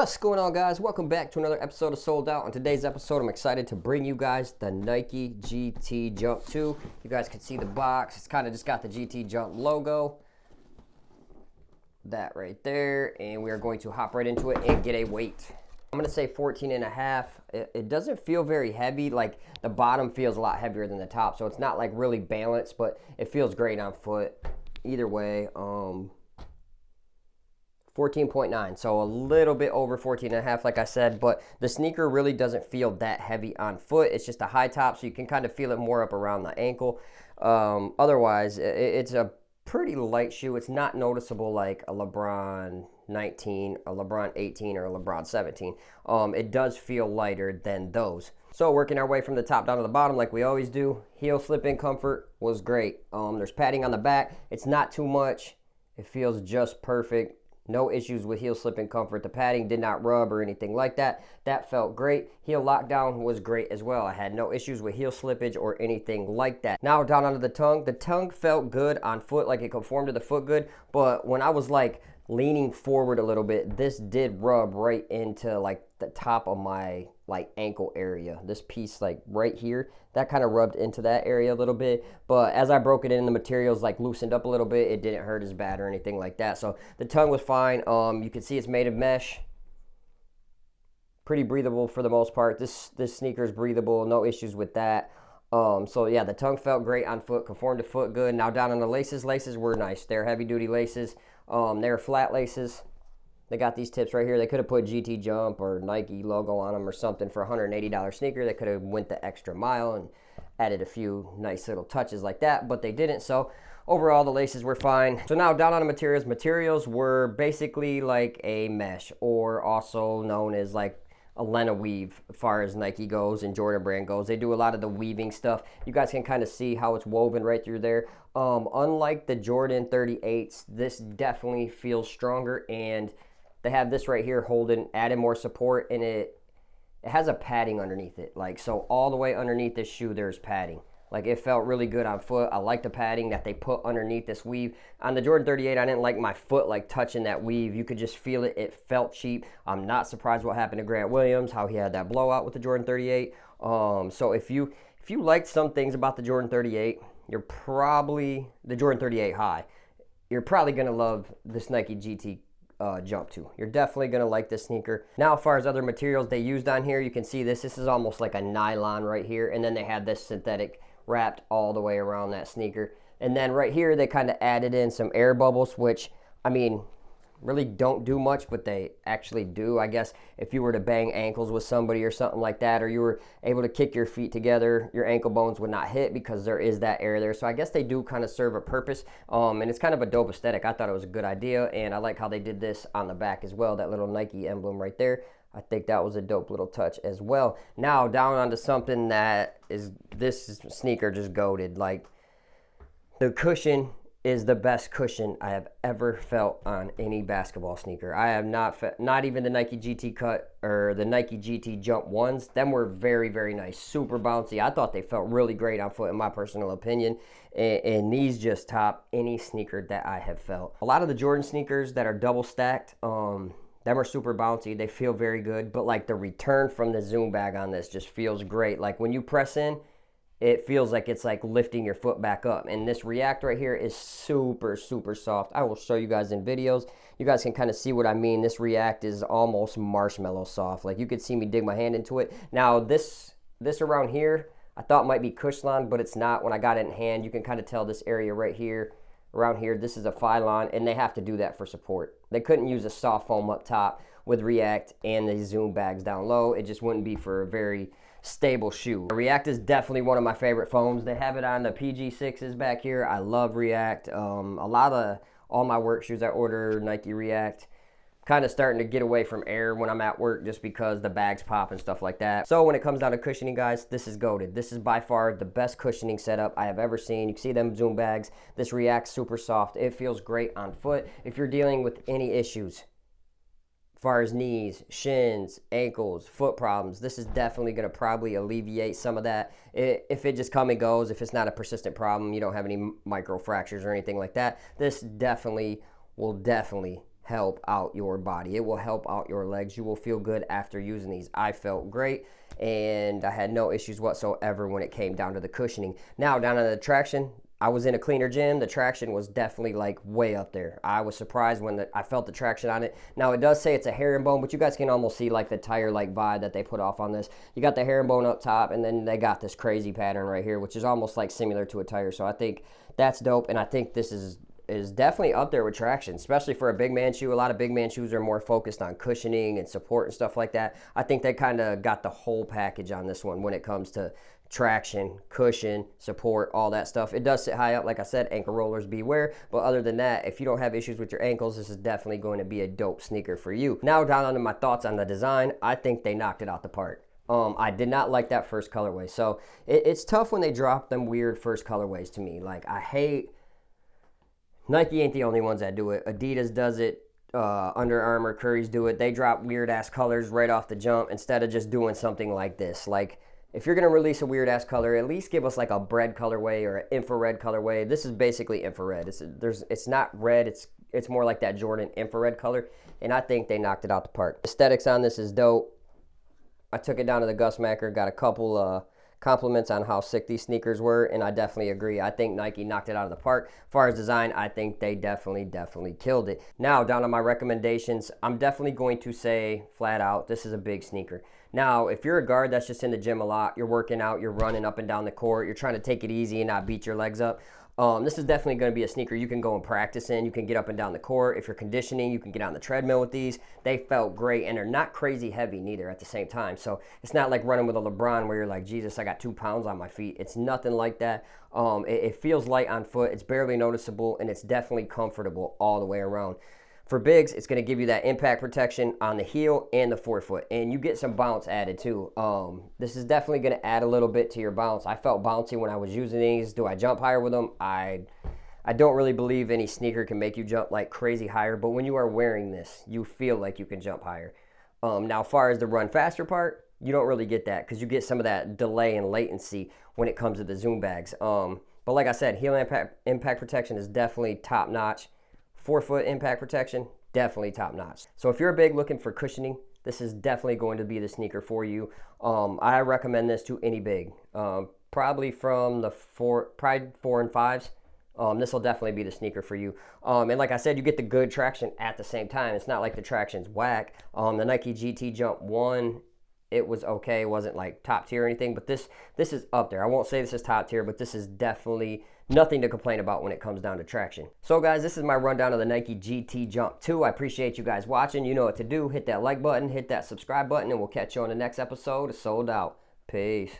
What's going on, guys? Welcome back to another episode of Sold Out. On today's episode, I'm excited to bring you guys the Nike GT Jump 2. You guys can see the box. It's kind of just got the GT Jump logo. That right there. And we are going to hop right into it and get a weight. I'm going to say 14 and a half. It doesn't feel very heavy. Like the bottom feels a lot heavier than the top. So it's not like really balanced, but it feels great on foot. Either way, 14.9, so a little bit over 14 and a half, like I said, but the sneaker really doesn't feel that heavy on foot. It's just a high top, so you can kind of feel it more up around the ankle. Otherwise, it's a pretty light shoe. It's not noticeable like a LeBron 19, a LeBron 18, or a LeBron 17. It does feel lighter than those. So working our way from the top down to the bottom like we always do, heel slip-in comfort was great. There's padding on the back. It's not too much. It feels just perfect. No issues with heel slip-in comfort. The padding did not rub or anything like that. That felt great. Heel lockdown was great as well. I had no issues with heel slippage or anything like that. Now down onto the tongue. The tongue felt good on foot, like it conformed to the foot good. But when I was like leaning forward a little bit, this did rub right into like the top of my like ankle area. This piece like right here, that kind of rubbed into that area a little bit. But as I broke it in, the materials like loosened up a little bit. It didn't hurt as bad or anything like that. So the tongue was fine. You can see it's made of mesh. Pretty breathable for the most part. This sneaker is breathable. No issues with that. So yeah, the tongue felt great on foot, conformed to foot good. Now down on the laces, laces were nice. They're heavy duty laces. They're flat laces. They got these tips right here. They could have put GT Jump or Nike logo on them or something for a $180 sneaker. They could have went the extra mile and added a few nice little touches like that, but they didn't. So overall, the laces were fine. So now down on the materials. Materials were basically like a mesh, or also known as like a Lena weave as far as Nike goes and Jordan brand goes. They do a lot of the weaving stuff. You guys can kind of see how it's woven right through there. Unlike the Jordan 38s, this definitely feels stronger, and they have this right here holding, added more support, and it has a padding underneath it. Like, so all the way underneath this shoe, there's padding. Like, it felt really good on foot. I like the padding that they put underneath this weave. On the Jordan 38, I didn't like my foot like touching that weave. You could just feel it. It felt cheap. I'm not surprised what happened to Grant Williams, how he had that blowout with the Jordan 38. So if you liked some things about the Jordan 38, you're probably, the Jordan 38 high, you're probably going to love this Nike GT Jump 2. You're definitely going to like this sneaker. Now, as far as other materials they used on here, you can see this is almost like a nylon right here, and then they had this synthetic wrapped all the way around that sneaker. And then right here they kind of added in some air bubbles, which, I mean, really don't do much, but they actually do. I guess if you were to bang ankles with somebody or something like that, or you were able to kick your feet together, your ankle bones would not hit because there is that air there. So I guess they do kind of serve a purpose, and it's kind of a dope aesthetic. I thought it was a good idea, and I like how they did this on the back as well, that little Nike emblem right there. I think that was a dope little touch as well. Now down onto something that is, this sneaker just goated. Like, the cushion is the best cushion I have ever felt on any basketball sneaker. I have not even the Nike GT Cut or the Nike GT Jump 1s. Them were very, very nice, super bouncy. I thought they felt really great on foot in my personal opinion. And these just top any sneaker that I have felt. A lot of the Jordan sneakers that are double stacked, them are super bouncy. They feel very good, but like the return from the zoom bag on this just feels great. Like when you press in, it feels like it's like lifting your foot back up. And this React right here is super, super soft. I will show you guys in videos. You guys can kind of see what I mean. This React is almost marshmallow soft. Like you could see me dig my hand into it. Now this around here, I thought might be Cushlon, but it's not. When I got it in hand, you can kind of tell this area right here, around here, this is a Phylon, and they have to do that for support. They couldn't use a soft foam up top with React and the zoom bags down low. It just wouldn't be for a very stable shoe. React is definitely one of my favorite foams. They have it on the PG6s back here. I love React. All my work shoes I order Nike React. Kind of starting to get away from air when I'm at work just because the bags pop and stuff like that. So when it comes down to cushioning, guys, this is goated. This is by far the best cushioning setup I have ever seen. You can see them zoom bags. This React's super soft. It feels great on foot. If you're dealing with any issues, as far as knees, shins, ankles, foot problems, this is definitely going to probably alleviate some of that. If it just come and goes, if it's not a persistent problem, you don't have any micro fractures or anything like that, this definitely will help out your body. It will help out your legs. You will feel good after using these. I felt great, and I had no issues whatsoever when it came down to the cushioning. Now, down on the traction, I was in a cleaner gym. The traction was definitely like way up there. I was surprised when I felt the traction on it. Now, it does say it's a herringbone, but you guys can almost see like the tire like vibe that they put off on this. You got the herringbone up top, and then they got this crazy pattern right here, which is almost like similar to a tire. So I think that's dope, and I think this is definitely up there with traction, especially for a big man shoe. A lot of big man shoes are more focused on cushioning and support and stuff like that. I think they kind of got the whole package on this one when it comes to traction, cushion, support, all that stuff. It does sit high up, like I said, ankle rollers beware, but other than that, if you don't have issues with your ankles, this is definitely going to be a dope sneaker for you. Now down onto my thoughts on the design. I think they knocked it out the park. I did not like that first colorway. So it's tough when they drop them weird first colorways to me. Like, I hate, Nike ain't the only ones that do it. Adidas does it. Under Armour, Curry's do it. They drop weird ass colors right off the jump instead of just doing something like this. Like, if you're going to release a weird ass color, at least give us like a bread colorway or an infrared colorway. This is basically infrared. It's not red. It's more like that Jordan infrared color, and I think they knocked it out the park. Aesthetics on this is dope. I took it down to the Gus Macker, got a couple compliments on how sick these sneakers were, and I definitely agree. I think Nike knocked it out of the park. As far as design, I think they definitely killed it. Now, down on my recommendations, I'm definitely going to say flat out, this is a big sneaker. Now, if you're a guard that's just in the gym a lot, you're working out, you're running up and down the court, you're trying to take it easy and not beat your legs up, this is definitely going to be a sneaker you can go and practice in. You can get up and down the court. If you're conditioning, you can get on the treadmill with these. They felt great, and they're not crazy heavy neither at the same time. So it's not like running with a LeBron where you're like, Jesus, I got 2 pounds on my feet. It's nothing like that. It feels light on foot. It's barely noticeable, and it's definitely comfortable all the way around. For bigs, it's going to give you that impact protection on the heel and the forefoot, and you get some bounce added too. This is definitely going to add a little bit to your bounce. I felt bouncy when I was using these. Do I jump higher with them? I don't really believe any sneaker can make you jump like crazy higher, but when you are wearing this, you feel like you can jump higher. Now, as far as the run faster part, you don't really get that because you get some of that delay and latency when it comes to the Zoom bags. But like I said, heel impact protection is definitely top notch. Forefoot impact protection, definitely top notch. So if you're a big looking for cushioning, this is definitely going to be the sneaker for you. I recommend this to any big, probably from the 4 and 5s. This will definitely be the sneaker for you. And like I said, you get the good traction at the same time. It's not like the traction's whack. The Nike GT Jump 1, it was okay. It wasn't like top tier or anything, but this is up there. I won't say this is top tier, but this is definitely nothing to complain about when it comes down to traction. So guys, this is my rundown of the Nike GT Jump 2. I appreciate you guys watching. You know what to do. Hit that like button, hit that subscribe button, and we'll catch you on the next episode of Sold Out. Peace.